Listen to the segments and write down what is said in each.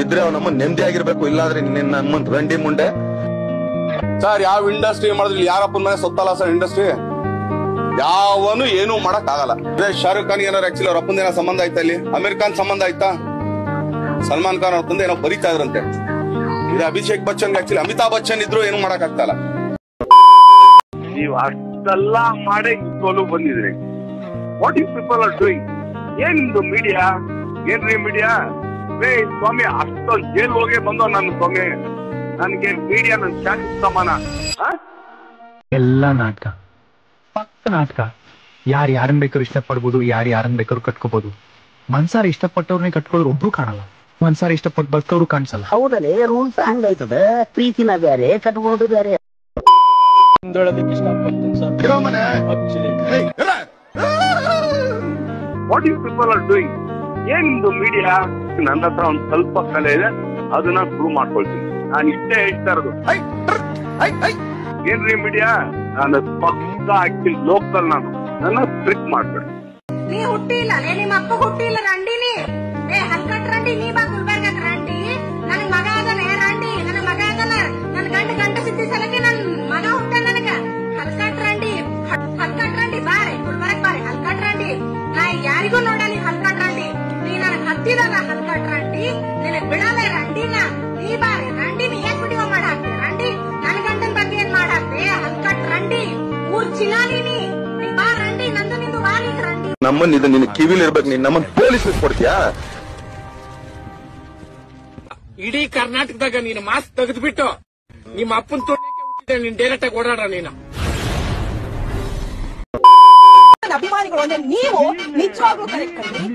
ಇದ್ರೆ ಅವನಮ್ಮ ನೆಮ್ಮದಿ ಆಗಿರ್ಬೇಕು, ಇಲ್ಲಾಂದ್ರೆ ನಿನ್ನ ರಂಡಿ ಮುಂಡೆ. ಸರ್ ಯಾವ ಇಂಡಸ್ಟ್ರಿ ಮಾಡಿದ್ರಿ, ಯಾರಪ್ಪನ ಮನೆ ಸೊತ್ತಲ್ಲ ಸರ್ ಇಂಡಸ್ಟ್ರಿ, ಯಾವನು ಏನು ಮಾಡಕ್ ಆಗಲ್ಲ. ಶಾರುಖ್ ಖಾನ್ ಏನಾರು ಆಕ್ಚುಲಿ ಅವ್ರ ಅಪ್ಪಂದ ಏನೋ ಸಂಬಂಧ ಆಯ್ತಾ, ಇಲ್ಲಿ ಅಮೀರ್ ಖಾನ್ ಸಂಬಂಧ ಆಯ್ತಾ, ಸಲ್ಮಾನ್ ಖಾನ್ ಅವ್ರ ತಂದೆ ಏನೋ ಬರೀತಾ ಇದ್ರಂತೆ. ಇದು ಅಭಿಷೇಕ್ ಬಚ್ಚನ್ ಆಕ್ಚುಲಿ ಅಮಿತಾಬ್ ಬಚ್ಚನ್ ಇದ್ರು ಏನು ಮಾಡಕ್ ಆಗ್ತಲ್ಲ. ನೀವು ಅಷ್ಟೆಲ್ಲ ಮಾಡೇ ಸೋಲು ಬಂದಿದ್ರಿ. What you people are doing? ಏನ್ ನಿಮ್ದು ಮೀಡಿಯಾ? ಏನ್ರಿ ಮೀಡಿಯಾ? ಸ್ವಾಮಿ ಅಷ್ಟೊಂದು ಜೈಲ್ ಹೋಗಿ ಬಂದೋ ನನ್ನ ಸ್ವಾಮಿ. ನನ್ಗೆ ಮೀಡಿಯಾ ನನ್ ಶಾಂತಿ ಸಮಾನ. ಎಲ್ಲ ನಾಟಕ, ಪಕ್ಕ ನಾಟಕ. ಯಾರನ್ನ ಬೇಕಾದ್ರು ಇಷ್ಟಪಡ್ಬೋದು, ಯಾರನ್ನ ಬೇಕಾದ್ರು ಕಟ್ಕೋಬಹುದು. ಮನ್ಸಾರ ಇಷ್ಟಪಟ್ಟವ್ರನ್ನೇ ಕಟ್ಕೊಳ್ಳೋರು ಒಬ್ರು ಕಾಣಲ್ಲ, ಮನ್ಸಾರ ಇಷ್ಟಪಟ್ಟು ಬರ್ತವ್ರು ಕಾಣಿಸಲ್ಲ. ಹೌದಲ್ಲೇ ರೂಲ್ಸ್ ಹಂಗಾಯ್ತದ. ಪ್ರೀತಿನ ಬೇರೆ, ಕಟ್ಕೊಳ್ಳೋದು ಬೇರೆ. What you people are doing? ಏನ್ ನಿಮ್ದು ಮೀಡಿಯಾ? ನನ್ನ ಹತ್ರ ಒಂದ್ ಸ್ವಲ್ಪ ಕಲೆ ಇದೆ, ಅದನ್ನ ಪ್ರೂವ್ ಮಾಡ್ಕೊಳ್ತೀನಿ. ನಾನು ಇಷ್ಟೇ ಹೇಳ್ತಾ ಇರೋದು. ಏನ್ರಿ ಮೀಡಿಯಾ? ನಾನು ಪಕ್ಕ ಆಕ್ಚುಲಿ ಲೋಕಲ್, ನನ್ನ ಟ್ರಿಕ್ ಮಾಡ್ಬೇಡಿ. ನೀ ಹುಟ್ಟಿಲ್ಲ, ನಿಮ್ಮ ಅಪ್ಪ ಹುಟ್ಟಿಲ್ಲ ರಂಡಿನಿ. ಹಲ್ಕಟ್ ರಂಡಿ, ನೀ ಬಾ ಗುಲ್ಬರ್ಗಕ್ ರಂಡಿ. ನನ್ ಮಗ ಅದನೆ ರಂಡಿ, ನನ್ನ ಮಗ ಅದನ. ನನ್ ಗಂಡ ಸಿದ್ದಿ ಸಲಕ್ಕೆ ನನ್ ಮಗ ಹುಟ್ಟ ನನಗ. ಹಲ್ಕಟ್ ರಂಡಿ ಬಾರೆ, ಗುಲ್ಬರ್ಗ್ ಬಾರೆ, ಹಲ್ಕಟ್ ರಂಡಿ. ನಾ ಯಾರಿಗೂ ನೋಡಲಿ ಹಲ್ಕಟ್ ರಂಡಿ. ನೀ ನನಗ್ ಹತ್ತಿದಲ್ಲ ಹಲ್ಕಟ್ ರಂಡಿ, ನಿನಗ್ ಬಿಡಲ್ಲ ರಂಡಿನ. ನೀ ಬಾರೆ ರಂಡಿ, ನೀ ಯಾಕೆ ವಿಡಿಯೋ ಮಾಡಾಕ್ತಿ ರಂಡಿ? ನನ್ ಗಂಡನ್ ಬಗ್ಗೆ ಏನ್ ಮಾಡಾಕ್ತೆ? ಹಲ್ಕಟ್ ರಂಡಿ, ಊರ್ ಚಿಲಾನಿ ನೀ ಬಾ ರಂಡಿ, ನಂದು ನಿಂದು ಬಾರಿ ರಂಡಿ. ನಮ್ಮನ್ನ ಇದು ನಿನ್ನ ಕಿವಿಲಿ ಇರ್ಬೇಕು, ನೀನ್ ನಮ್ಮನ್ನ ಪೊಲೀಸ್ ಕೊಡ್ತೀಯಾ? ಇಡೀ ಕರ್ನಾಟಕದಾಗ ನೀನು ಮಾಸ್ಕ್ ತೆಗೆದ್ಬಿಟ್ಟು ನಿಮ್ಮ ಅಪ್ಪನ ತೊಡಕ್ಕೆ ಹುಟ್ಟಿದೆ, ನೀನ್ ಡೈರೆಕ್ಟ್ ಆಗಿ ಓಡಾಡ್ರ ನೀನು. ಅಭಿಮಾನಿಗಳು ಅಂದ್ರೆ ನೀವು ನಿಜವಾಗ್ಲೂ ಕರೆಕ್ಟ್ ಕಣ್ರಿ.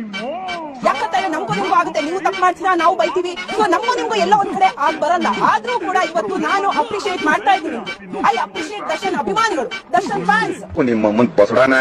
ಯಾಕಂದ್ರೆ ನಮಗೂ ನಿಮ್ಗೂ ಆಗುತ್ತೆ, ನೀವು ತಪ್ಪು ಮಾಡ್ತೀರಾ, ನಾವು ಬೈತೀವಿ. ಸೊ ನಮಗೂ ನಿಮ್ಗೂ ಎಲ್ಲ ಒಂದ್ ಕಡೆ ಆಗ್ ಬರಲ್ಲ. ಆದ್ರೂ ಕೂಡ ಇವತ್ತು ನಾನು ಅಪ್ರಿಶಿಯೇಟ್ ಮಾಡ್ತಾ ಇದ್ದೀನಿ. ಐ ಅಪ್ರಿಶಿಯೇಟ್ ದರ್ಶನ್ ಅಭಿಮಾನಿಗಳು, ದರ್ಶನ್ ಫ್ಯಾನ್ಸ್. ನಿಮ್ಮ ಅಮ್ಮನ್ ಬಸಡಾನ